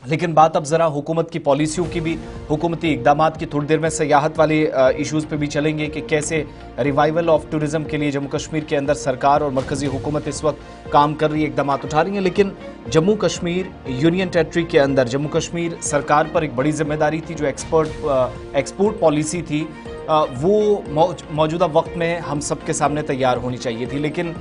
लेकिन बात अब जरा हुकूमत की पॉलिसियों की भी, हुकूमती इकदामात की। थोड़ी देर में सियाहत वाले इश्यूज पे भी चलेंगे कि कैसे रिवाइवल ऑफ टूरिज्म के लिए जम्मू कश्मीर के अंदर सरकार और मरकजी हुकूमत इस वक्त काम कर रही है, इकदाम उठा रही है। लेकिन जम्मू कश्मीर यूनियन टेरिटरी के अंदर जम्मू कश्मीर सरकार पर एक बड़ी जिम्मेदारी थी, जो एक्सपोर्ट पॉलिसी थी वो मौजूदा वक्त में हम सबके सामने तैयार होनी चाहिए थी। लेकिन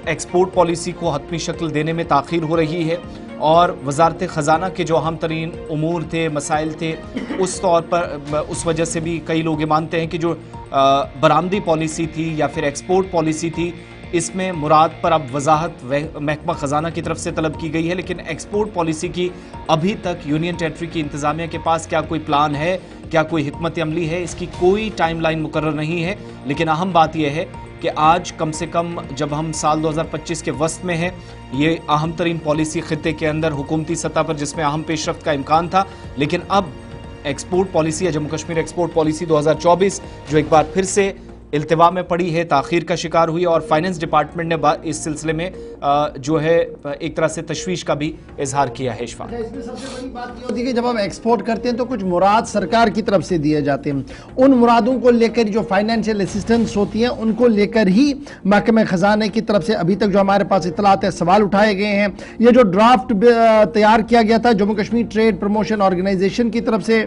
एक्सपोर्ट पॉलिसी को हतमी शक्ल देने में ताख़ीर हो रही है और वजारत ख़जाना के जो अहम तरीन उमूर थे, मसाइल थे, उस तौर पर उस वजह से भी कई लोग ये मानते हैं कि जो बरामदी पॉलिसी थी या फिर एक्सपोर्ट पॉलिसी थी, इसमें मुराद पर अब वजाहत महकमा ख़जाना की तरफ से तलब की गई है। लेकिन एक्सपोर्ट पॉलिसी की अभी तक यूनियन टेरिटरी की इंतज़ामिया के पास क्या कोई प्लान है, क्या कोई हिकमत अमली है, इसकी कोई टाइम लाइन मुकर्रर नहीं है। लेकिन अहम बात यह है कि आज कम से कम जब हम साल 2025 के वस्त में हैं, ये अहम तरीन पॉलिसी खित्ते के अंदर हुकूमती सतह पर जिसमें अहम पेशरफ्त का इम्कान था, लेकिन अब एक्सपोर्ट पॉलिसी या जम्मू कश्मीर एक्सपोर्ट पॉलिसी 2024 जो एक बार फिर से इल्तिवा में पड़ी है, ताख़ीर का शिकार हुई। और फाइनेंस डिपार्टमेंट ने इस सिलसिले में जो है एक तरह से तशवीश का भी इजहार किया है। इशफाक, इसमें सबसे बड़ी बात ये होती है कि जब हम एक्सपोर्ट करते हैं तो कुछ मुराद सरकार की तरफ से दिए जाते हैं, उन मुरादों को लेकर जो फाइनेंशियल असिस्टेंस होती हैं उनको लेकर ही महकमे ख़जाने की तरफ से अभी तक जो हमारे पास इतलात है, सवाल उठाए गए हैं। ये जो ड्राफ्ट तैयार किया गया था Jammu Kashmir trade promotion organisation की तरफ से,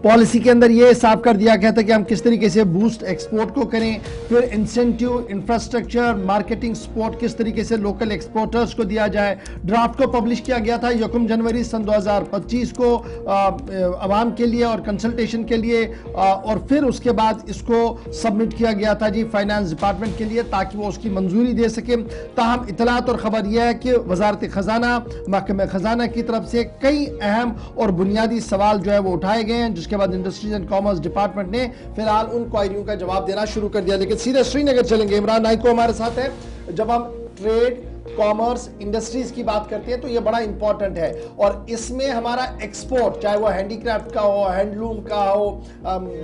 पॉलिसी के अंदर ये साफ कर दिया गया था कि हम किस तरीके से बूस्ट एक्सपोर्ट को करें, फिर इंसेंटिव, इंफ्रास्ट्रक्चर, मार्केटिंग सपोर्ट किस तरीके से लोकल एक्सपोर्टर्स को दिया जाए। ड्राफ्ट को पब्लिश किया गया था 1 जनवरी सन 2025 को आवाम के लिए और कंसल्टेशन के लिए, और फिर उसके बाद इसको सबमिट किया गया था जी फाइनेंस डिपार्टमेंट के लिए ताकि वो उसकी मंजूरी दे सके। ताहम इतलात और ख़बर यह है कि वजारत ख़जाना, महकमे ख़जाना की तरफ से कई अहम और बुनियादी सवाल जो है वो उठाए गए हैं, के बाद इंडस्ट्रीज एंड कॉमर्स डिपार्टमेंट ने फिलहाल उन क्वायरियों का जवाब देना शुरू कर दिया। लेकिन सीधे श्रीनगर चलेंगे, इमरान नाइको हमारे साथ है। जब हम ट्रेड, कॉमर्स, इंडस्ट्रीज की बात करते हैं तो यह बड़ा इंपॉर्टेंट है, और इसमें हमारा एक्सपोर्ट, चाहे वो हैंडीक्राफ्ट का हो, हैंडलूम का हो,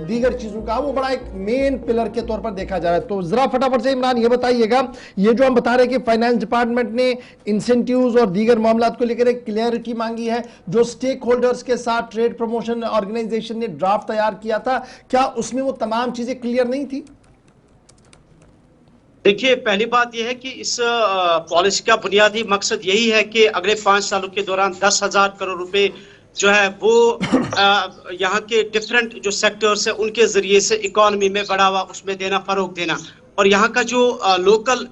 दीगर चीजों का, वो बड़ा एक मेन पिलर के तौर पर देखा जा रहा है। तो जरा फटाफट से इमरान ये बताइएगा, ये जो हम बता रहे हैं कि फाइनेंस डिपार्टमेंट ने इंसेंटिव्स और दीगर मामलों को लेकर एक क्लियरिटी मांगी है, जो स्टेक होल्डर्स के साथ ट्रेड प्रमोशन ऑर्गेनाइजेशन ने ड्राफ्ट तैयार किया था, क्या उसमें वो तमाम चीजें क्लियर नहीं थी? देखिए, पहली बात यह है कि इस पॉलिसी का बुनियादी मकसद यही है कि अगले 5 सालों के दौरान 10,000 करोड़ रुपए जो है वो यहाँ के डिफरेंट जो सेक्टर्स है उनके जरिए से इकोनॉमी में बढ़ावा उसमें देना, फरोग देना, और यहाँ का जो लोकल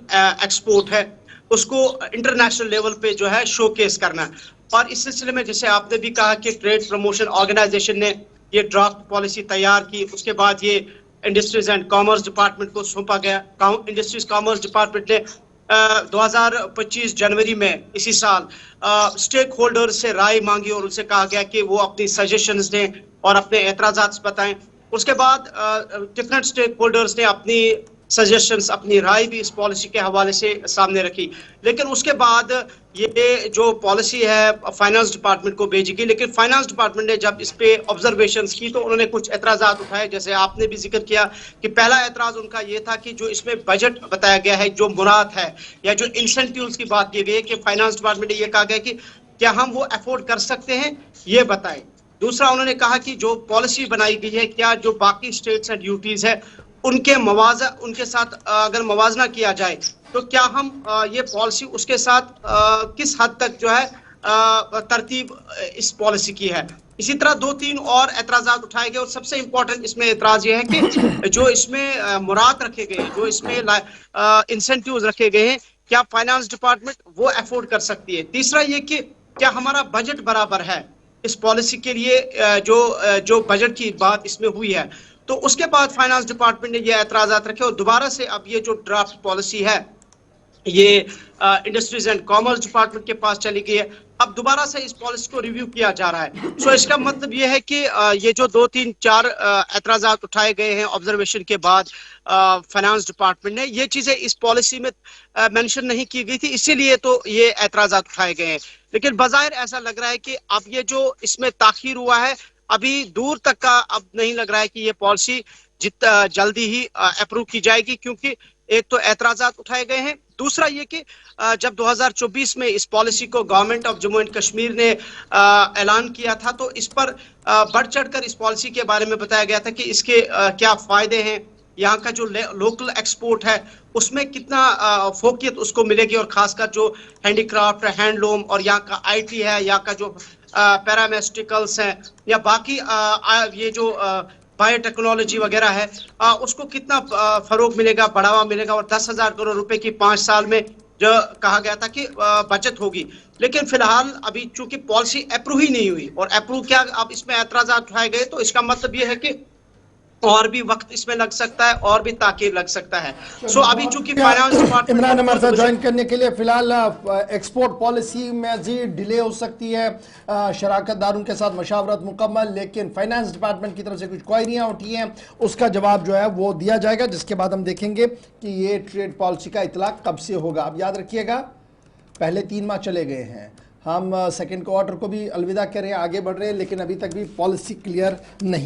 एक्सपोर्ट है उसको इंटरनेशनल लेवल पे जो है शोकेस करना। और इस सिलसिले में जैसे आपने भी कहा कि ट्रेड प्रमोशन ऑर्गेनाइजेशन ने ये ड्राफ्ट पॉलिसी तैयार की, उसके बाद ये इंडस्ट्रीज एंड कॉमर्स डिपार्टमेंट को सौंपा गया। इंडस्ट्रीज कॉमर्स डिपार्टमेंट ने 2025 जनवरी में इसी साल स्टेक होल्डर से राय मांगी और उनसे कहा गया कि वो अपनी सजेशंस दें और अपने एतराज़ात बताएं। उसके बाद डिफरेंट स्टेक होल्डर्स ने अपनी सजेशंस, अपनी राय भी इस पॉलिसी के हवाले से सामने रखी। लेकिन उसके बाद ये जो पॉलिसी है फाइनेंस डिपार्टमेंट को भेजी गई, लेकिन फाइनेंस डिपार्टमेंट ने जब इस पे ऑब्जर्वेशंस की तो उन्होंने कुछ एतराज़ात उठाए। जैसे आपने भी जिक्र किया कि पहला एतराज़ उनका ये था कि जो इसमें बजट बताया गया है, जो मुराद है या जो इंसेंटिव्स की बात की गई है, कि फाइनेंस डिपार्टमेंट ने यह कहा गया कि क्या हम वो अफोर्ड कर सकते हैं, ये बताएं। दूसरा, उन्होंने कहा कि जो पॉलिसी बनाई गई है, क्या जो बाकी स्टेट्स एंड ड्यूटीज है उनके साथ अगर मवाजना किया जाए तो क्या हम ये पॉलिसी उसके साथ किस हद तक जो है तरतीब इस पॉलिसी की है। इसी तरह 2-3 और एतराज़ात उठाए गए, और सबसे इंपॉर्टेंट इसमें एतराज़ ये है कि जो इसमें मुराद रखे गए, जो इसमें इंसेंटिव्स रखे गए हैं, क्या फाइनेंस डिपार्टमेंट वो अफोर्ड कर सकती है। तीसरा ये कि क्या हमारा बजट बराबर है इस पॉलिसी के लिए, जो बजट की बात इसमें हुई है। तो उसके बाद फाइनेंस डिपार्टमेंट ने ये एतराज़ात रखे और दोबारा से अब ये जो ड्राफ्ट पॉलिसी है ये इंडस्ट्रीज एंड कॉमर्स डिपार्टमेंट के पास चली गई है। अब दोबारा से इस पॉलिसी को रिव्यू किया जा रहा है। सो इसका मतलब ये है कि ये जो 2-3-4 एतराज़ात उठाए गए हैं ऑब्जर्वेशन के बाद फाइनेंस डिपार्टमेंट ने, ये चीजें इस पॉलिसी में मेंशन नहीं की गई थी, इसीलिए तो ये एतराज़ात उठाए गए हैं। लेकिन बज़ाहिर ऐसा लग रहा है कि अब ये जो इसमें ताख़ीर हुआ है, अभी दूर तक का अब नहीं लग रहा है कि ये पॉलिसी जल्दी ही अप्रूव की जाएगी, क्योंकि एक तो एतराज़ात उठाए गए हैं, दूसरा ये कि जब 2024 में इस पॉलिसी को government of Jammu and Kashmir ने ऐलान किया था, तो इस पर बढ़ चढ़कर इस पॉलिसी के बारे में बताया गया था कि इसके क्या फायदे हैं, यहाँ का जो लोकल एक्सपोर्ट है उसमें कितना फोकियत उसको मिलेगी, और खासकर जो हैंडीक्राफ्ट, हैंडलूम और यहाँ का आईटी है, यहाँ का जो पैरामेस्टिकल्स हैं या बाकी ये जो बायोटेक्नोलॉजी वगैरह है, उसको कितना फरोग मिलेगा, बढ़ावा मिलेगा। और 10,000 करोड़ रुपए की 5 साल में जो कहा गया था कि बचत होगी, लेकिन फिलहाल अभी चूंकि पॉलिसी अप्रूव ही नहीं हुई, और अप्रूव क्या अब इसमें ऐतराज़ात उठाए गए, तो इसका मतलब ये है कि और भी वक्त इसमें लग सकता है और भी ताकीर लग सकता है। सो अभी चूंकि फाइनेंस डिपार्टमेंट इमरान हमारे साथ ज्वाइन करने के लिए, फिलहाल एक्सपोर्ट पॉलिसी में मजीद डिले हो सकती है, शराकतदारों के साथ मशावरत मुकम्मल, लेकिन फाइनेंस डिपार्टमेंट की तरफ से कुछ क्वेरियां उठी हैं, उसका जवाब जो है वो दिया जाएगा, जिसके बाद हम देखेंगे कि ये ट्रेड पॉलिसी का इतलाक कब से होगा। अब याद रखिएगा, पहले 3 माह चले गए हैं, हम सेकेंड क्वार्टर को भी अलविदा कह रहे हैं, आगे बढ़ रहे हैं, लेकिन अभी तक भी पॉलिसी क्लियर नहीं